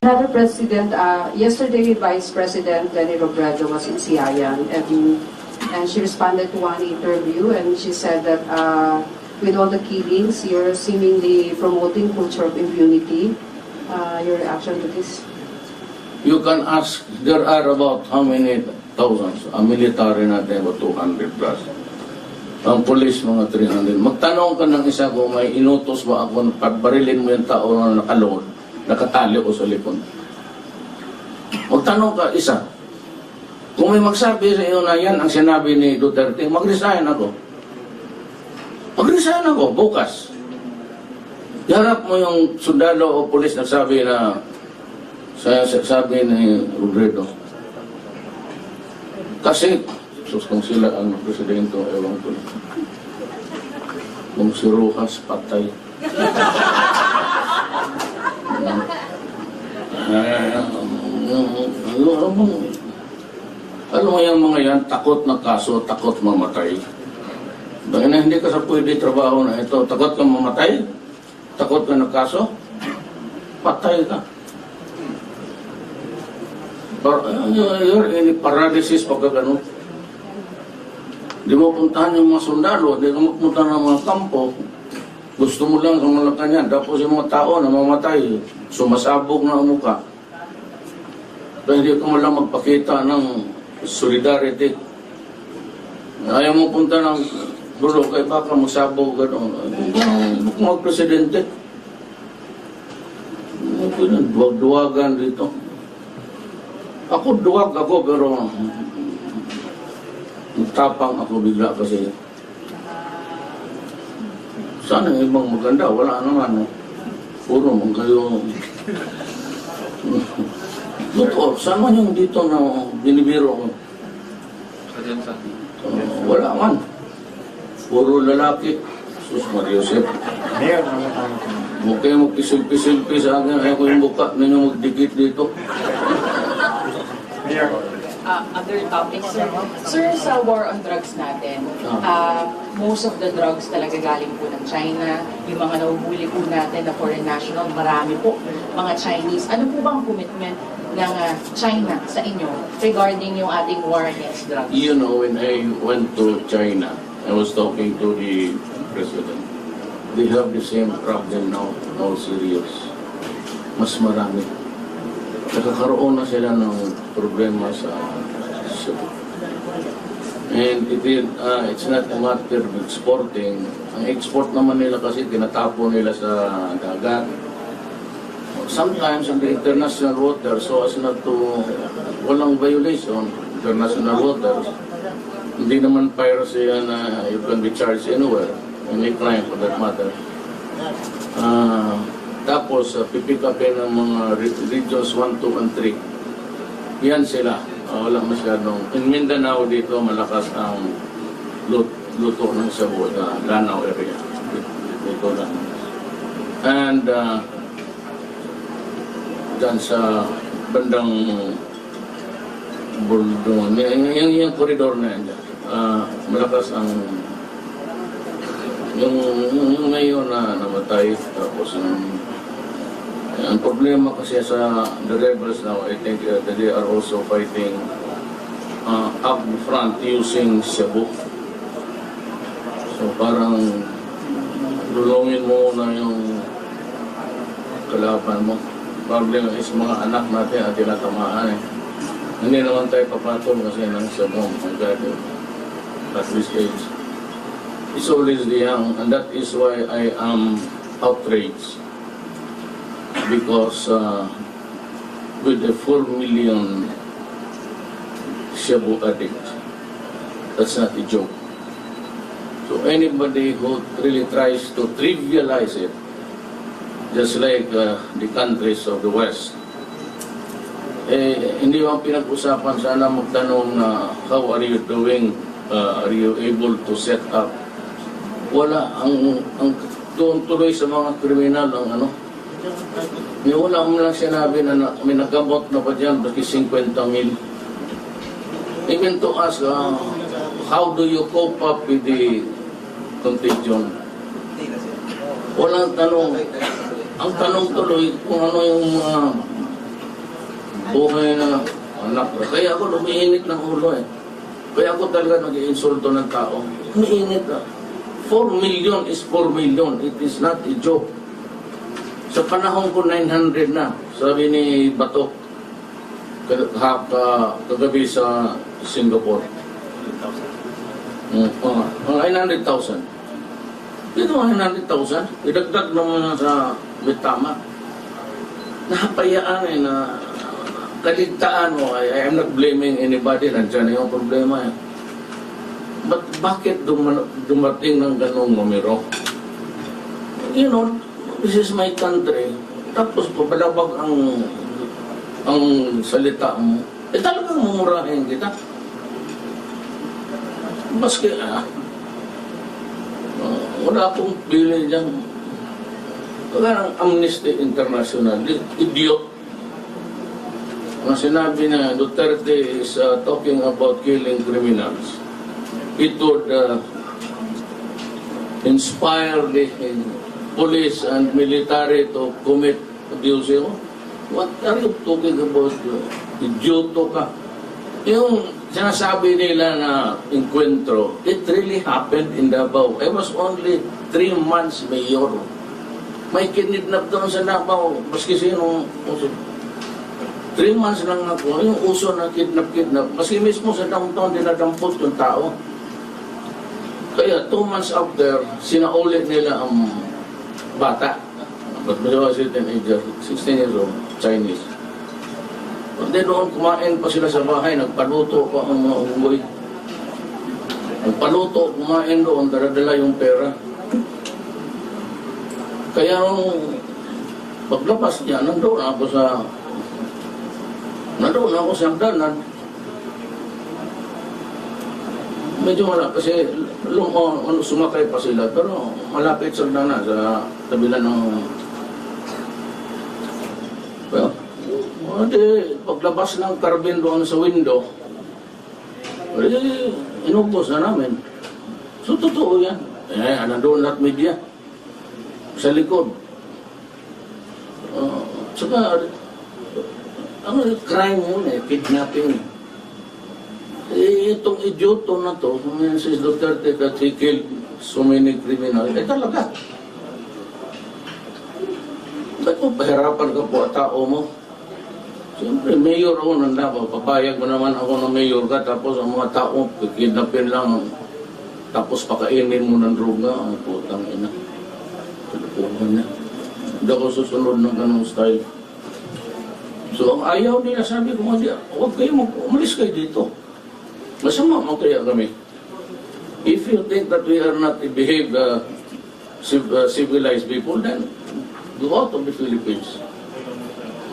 Another President, yesterday Vice President Leni Robredo was in Siayan, and she responded to one interview, and she said that with all the killings, you're seemingly promoting culture of impunity. Your reaction to this? You can ask, there are about how many thousands? Ang military natin, about 200 plus. Ang police, mga 300. Magtanong ka ng isa kung may inutos ba ako, pagbarilin mo yung tao na nakaload, nakatali o sa likod. Magtanong ka, isa. Kung may magsabi sa iyo na yan ang sinabi ni Duterte, mag-resign ako. Mag-resign ako, bukas. Iharap mo yung sundalo o polis na sabi na, sabi ni Robredo. Kasi, kung sila ang presidente, ewan ko. Kung si Rojas, patay. Alam mo yung mga yan, takot na kaso, takot mamatay. Dahil na hindi ka sa pwede trabaho na ito, takot ka mamatay, takot ka na kaso, patay ka. You're in paralysis pagka gano'n. Di mo puntahan yung mga sundalo, di mo puntahan ng mga kampo. Gusto mo lang sa Malacanang, tapos yung mga tao na mamatay, sumasabog na ang mukha. Dahil hindi ka mo lang magpakita ng solidarity. Ayaw mo punta ng dulo, kaya baka masabog gano'n. Kung mag-presidente, duwag-duwagan dito. Ako duwag ako, pero tapang ako bigla kasi. Sana yung ibang maganda, wala naman. Puro mong kayo. Totoo, sama yung dito na binibiro ko. Wala man. Puro lalaki. Sus Maria Josep. Huwag kayo magpisil-pisil-pi sa akin. Ayaw ko yung buka ninyo magdikit dito. Other topics, sir. Sir, sa war on drugs natin, most of the drugs talaga galing po ng China. Yung mga nahuhuli po natin na foreign national, marami po, mga Chinese. Ano po bang commitment ng China sa inyo regarding yung ating war against drugs? You know, when I went to China, I was talking to the president. They have the same problem now, all serious. Mas marami. Nakakaroon na sila ng problema sa Cebu. And it's not a matter of exporting. Ang export naman nila kasi tinatapo nila sa dagat. Sometimes in the international water, so as not to, walang violation, international waters, hindi naman piracy na you can be charged anywhere, any crime for that matter. Tapos, pipick upin ng mga regions 1, 2, and 3. Yan sila. Wala masyadong. In Mindanao dito, malakas ang luto ng Cebu, Lanao area. Dito lang. And, dyan sa bandang Buldon, yung koridor na yan dyan, malakas ang yung ngayon na namatay. Tapos ang problema kasi sa the rebels now, I think that they are also fighting up front using Cebu. So parang lulungin mo na yung kalaban mo. Problema is mga anak natin at tinatamaan eh. Hindi naman tayo papatol kasi ng Cebu. At this age. It's always the young, and that is why I am outraged. Because with the 4 million Cebu addicts, that's not a joke. So anybody who really tries to trivialize it, just like the countries of the West, hindi mo pinag-usapan, sana magtanong na how are you doing, are you able to set up. Wala, ang doon tuloy sa mga kriminal, ang ano, wala mo lang sinabi na may nagamot na ba dyan, baki 50 mil. Even to ask, how do you cope up with the contagion? Walang tanong. Ang tanong tuloy kung ano yung buhay na anak. Kaya ako lumiinit ng ulo eh. Kaya ako talaga nag-iinsulto ng tao. Umiinit na. 4 million is 4 million. It is not a joke. Sa panahon ko, 900 na. Sabi ni Bato, kagabi sa Singapore. 900,000. Dito 900,000. Idagdag naman sa Mitama. Napayaan eh na kaligtaan mo. I am not blaming anybody. Nandiyan yung problema eh. Bakit dumating ng ganong numero? You know, this is my country. Tapos papalabag ang salita mo. Eh talagang mumurahin kita. Maski wala akong pili dyan. Wala ng Amnesty International. Idiot. Ang sinabi na Duterte is talking about killing criminals. It would inspire the police and military to commit abuse. What are you talking about? Idioto ka. Yung sinasabi nila na encuentro, it really happened in Davao. I was only 3 months mayor. May kinidnap doon sa Davao. Maski sinong 3 months lang ako. Yung uso na kidnap. Maski mismo sa downtown dinadampot yung tao. Kaya 2 months after, sinaulit nila ang bata. But he was a teenager, 16 years old, Chinese. Pagde doon, kumain pa sila sa bahay, nagpaluto pa ang mga unggoy. Nagpaluto, kumain doon, daradala yung pera. Kaya nung paglabas niya, nandoon ako sa hagdanan. Medyo wala kasi sumakay pa sila, pero malapit sa hagdanan, sa tabila ng... Well, paglabas ng carbine doon sa window, inubos na namin. So, totoo yan. Nandoon lahat media. Sa likod. Saka, ang crime yun kidnapping. Itong idioto na to, si Duterte that he killed so many criminals, talaga. Ba't mo pahirapan ka po at tao mo? Siyempre, mayor ako ng Davao. Papayag mo naman ako ng mayor ka, tapos ang mga tao, kidnapin lang, tapos pakainin mo ng droga. Ang putang ina. Kalupuhan niya. Hindi ako susunod ng ganong style. So, ang ayaw nila, sabi ko, huwag kayo, umalis kayo dito. Masama mo kaya kami. If you think that we are not behave civilized people, then go out of the Philippines.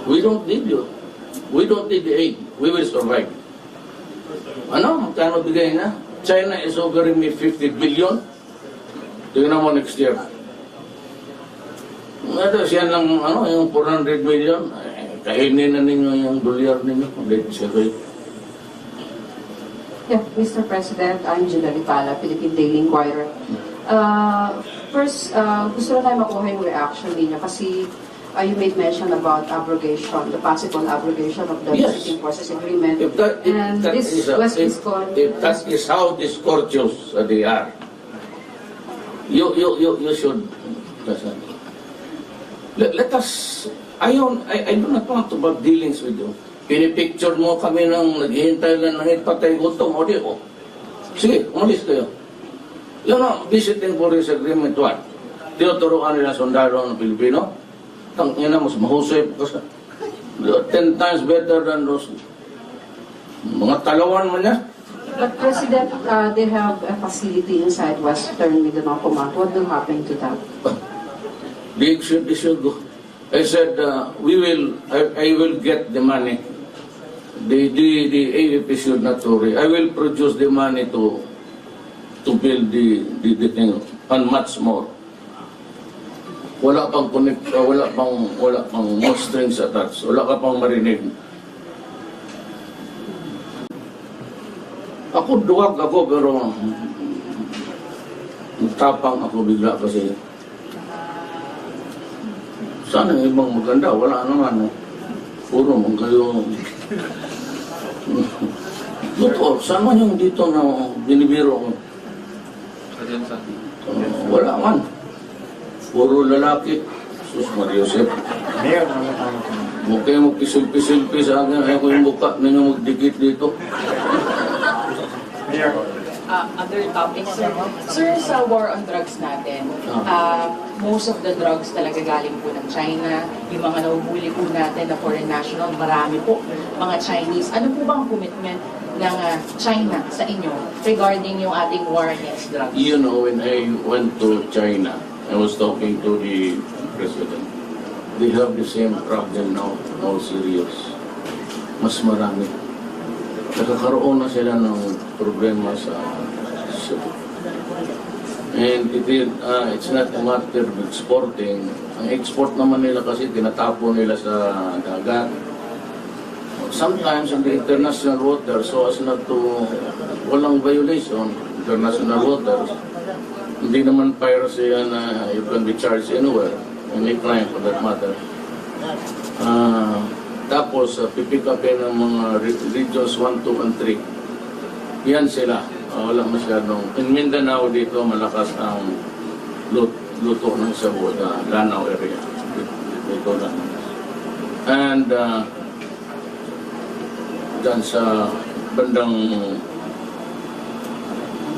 We don't need you. We don't need the aid. We will survive. Ano? Magkano bigay na? China is offering me 50 billion. Tingnan mo next year. Siya lang, yung 400 million. Kainin na ninyo yung dolyar ninyo. Let's say. Yeah, Mr. President, I'm Gina Vitala, Philippine Daily Inquirer. First, gusto na tayo makuha yung reaction ninyo kasi you made mention about abrogation, the possible abrogation of the Yes. Visiting Forces Agreement. If that is how discourteous they are, you should let us. I do not want to have dealings with you. Pinipicture mo kami nang naghihintay lang ng patay gutom o di o. Sige, umalis kayo. Yun o, Visiting Forces Agreement 1. Tinuturuan nila sundalo ng Pilipino. Tangina mas mahusay kasi 10 times better than those mga talawan man niya. But President, they have a facility inside Western Mindanao Command. What will happen to that? They should go. I said, I will get the money. The AFP should not worry. I will produce the money to build the thing and much more. Wala pang connect, wala pang more strings attached. Wala ka pang marinig. Ako duwag ako pero tapang ako bigla kasi sana yung ibang maganda, wala naman. Puro mong kayo. Totoo, sama yung dito na binibiro ko. Wala man. Puro lalaki. Sus Maria Josep. Huwag kayo magpisil-pisil sa akin. Ayaw ko yung mukha ninyo magdikit dito. Other topics, sir. Sir, sa war on drugs natin, most of the drugs talaga galing po ng China. Yung mga nahuhuli po natin na foreign national, marami po, mga Chinese. Ano po bang commitment ng China sa inyo regarding yung ating war against drugs? You know, when I went to China, I was talking to the president. They have the same problem now, all serious. Mas marami. Nakakaroon na sila ng problema sa and it's not a matter of exporting. Ang export naman nila kasi tinatapo nila sa dagat. Sometimes in the international waters, so as not to walang violation, international waters, hindi naman piracy yan na you can be charged anywhere, any crime for that matter. Tapos, pipick upin ng mga regions 1, 2, and 3. Yan sila. Wala masyadong. In Mindanao dito, malakas ang luto ng Cebu, Lanao area. Dito na. And, dyan sa bandang,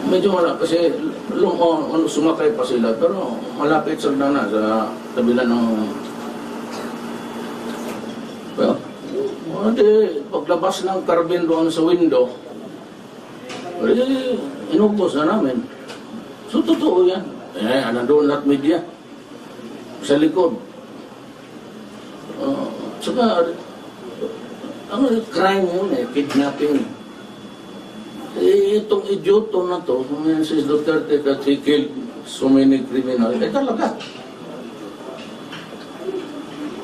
medyo wala kasi sumakay pa sila, pero malapit sa na sa tabilan ng paglabas ng carbine doon sa window, inubos na namin. So, totoo yan. Nandoon lahat media. Sa likod. Saka, crime yun kidnapping. Itong idioto na to, si Duterte that he killed so many criminals, talaga.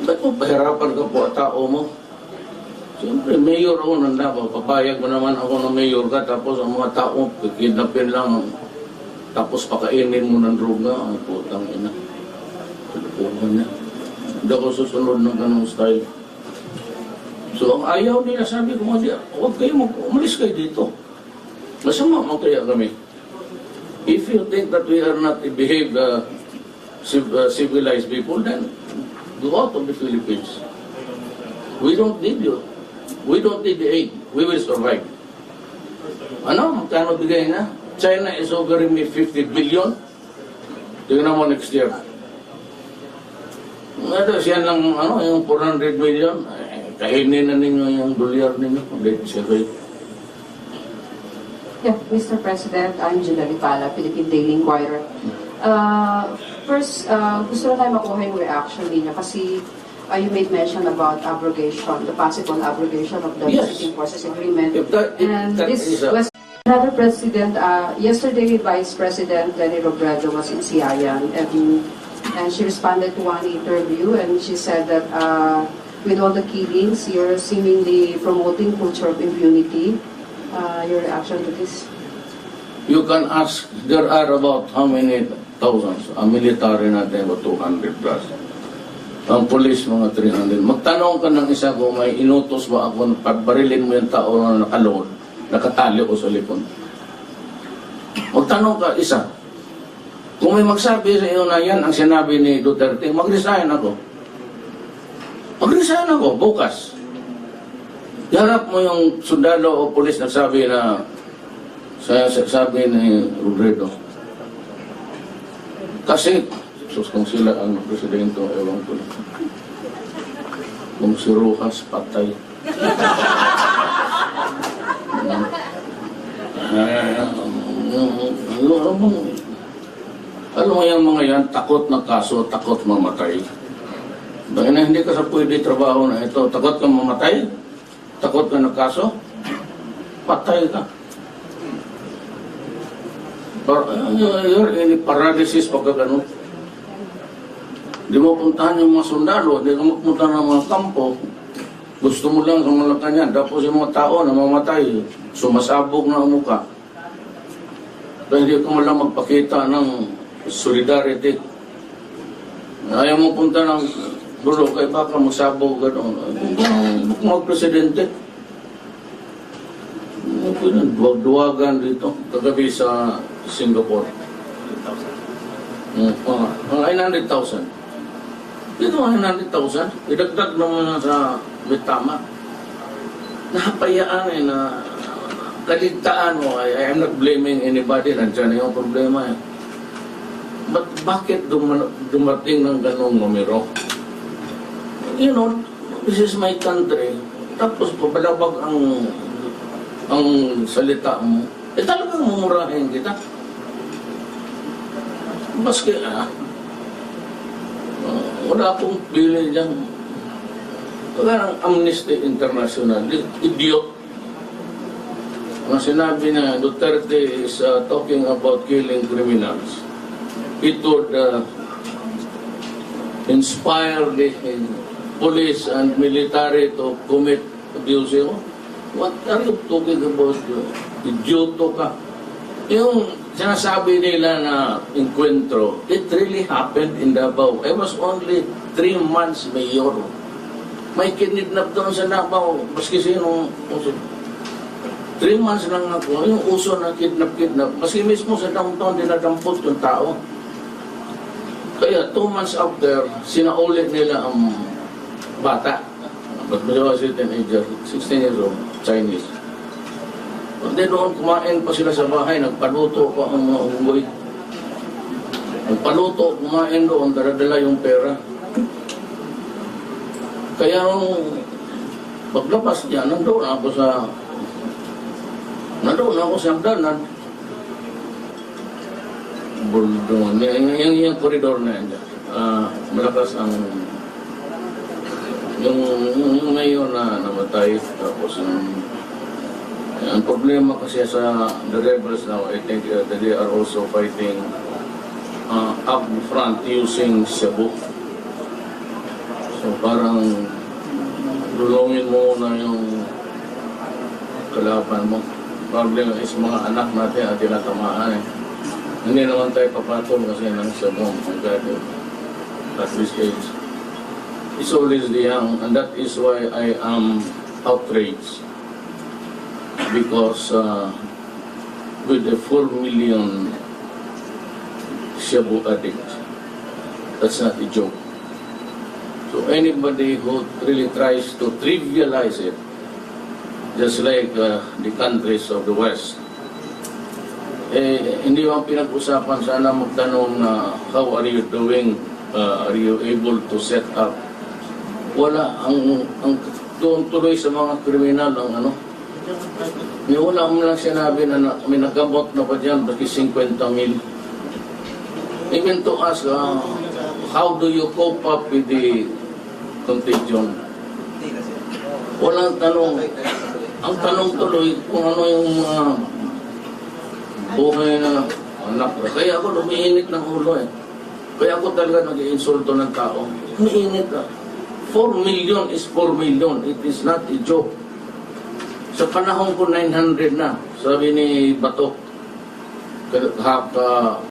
Ba't mo pahirapan ka po at tao mo? Siyempre, mayor ako ng Davao. Papayag mo naman ako na mayor ka, tapos ang mga tao, kidnapin lang. Tapos pakainin mo ng droga. Ang putang ina. Tulungan niya. Hindi ako susunod ng ganong style. So, ang ayaw nila, sabi ko, huwag kayo umalis kayo dito. Masama mo kaya kami. If you think that we are not behave civilized people, then go out of the Philippines. We don't need you. We don't need the aid. We will survive. Ano? Magkano bigay na? China is offering me 50 billion. Tingnan mo next year. Siya lang, yung 400 million. Kainin na ninyo yung dolyar ninyo. Yeah, Mr. President, I'm Julia Lipala, Philippine Daily Inquirer. First, gusto na tayo makuha yung reaction niya kasi you made mention about abrogation, the possible abrogation of the Visiting Forces Agreement. Another President, yesterday Vice President Leni Robredo was in Siayan and she responded to one interview and she said that with all the killings, you're seemingly promoting culture of impunity. Your reaction to this? You can ask, there are about how many thousands? Ang military natin, about 200 plus. Ang police, mga 300. Magtanong ka ng isa kung may inutos ba ako, pagbarilin mo yung tao na nakaload, nakatali o sa lipon. Magtanong ka isa. Kung may magsabi sa iyo na yan ang sinabi ni Duterte, mag-resign ako. Mag-resign ako, bukas. Yarap mo yung sundalo o polis nagsabi na sabi ni Robredo. Kasi, kung sila ang presidente, ewan ko lang. Kung si Rojas, patay. Alam mo yung mga yan, takot na kaso, takot mamatay. Dahil na hindi ka sa pwede trabaho na ito, takot ka mamatay, takot ka na kaso, patay ka. You're in paralysis pagka ganun. Di mo puntahan yung mga sundalo, di ka magpunta ng mga kampo. Gusto mo lang sa Malacanang, tapos yung mga tao na mamatay, sumasabog na ang mukha. Dahil hindi ka mo lang magpakita ng solidarity. Ayaw mo punta ng dulo, kaya baka magsabog gano'n. mga presidente. Duwag-duwagan dito, kagabi sa Singapore. Mga 900,000. Dito mga 900,000, idagdag naman sa Mitama. Napayaan na kaligtaan mo. I am not blaming anybody, nandiyan yung problema eh. But bakit dumating ng ganong numero? You know, this is my country. Tapos pabalabag ang salita mo. Talagang mumurahin kita. Maski wala akong pili dyan. Wala ng Amnesty International. Idiot. Ang sinabi na Duterte is talking about killing criminals. It would inspire the police and military to commit abuse. What are you talking about? Idioto ka. Yung sinasabi nila na encuentro, it really happened in Davao. I was only 3 months mayor. May kinidnap doon sa Davao. Maski sinong 3 months lang ako. Yung uso na kidnap. Maski mismo sa downtown dinadampot yung tao. Kaya 2 months after, sinaulit nila ang bata. But he was a teenager, 16 years old, Chinese. Hindi doon kumain pa sila sa bahay, nagpaluto pa ang mga unggoy. Nagpaluto, kumain doon, daradala yung pera. Kaya nung paglabas niya, nandoon ako sa hagdanan. Doon, yung koridor na yan. Malakas ang yung ngayon na namatay. Tapos ang problema kasi sa the rebels now, I think that they are also fighting up front using Cebu. So parang lulungin mo na yung kalaban mo. Problema is mga anak natin at tinatamaan eh. Hindi naman tayo papatol kasi ng Cebu at this age. It's always the young, and that is why I am outraged. Because with the 4 million Cebu addicts, that's not a joke. So anybody who really tries to trivialize it, just like the countries of the West, hindi mo pinag-usapan, sana magtanong na how are you doing, are you able to set up. Wala, ang doon tuloy sa mga kriminal ang wala mo lang sinabi na may nagamot na pa dyan, baki 50,000. Even to ask, how do you cope up with the contagion? Walang tanong. Ang tanong tuloy kung ano yung mga buhay na anak. Kaya ako lumiinit ng ulo eh. Kaya ako talaga nag-iinsulto ng tao. Lumiinit ah. 4 million is 4 million. It is not a joke. Sa panahon ko 900 na, sabi ni Bato,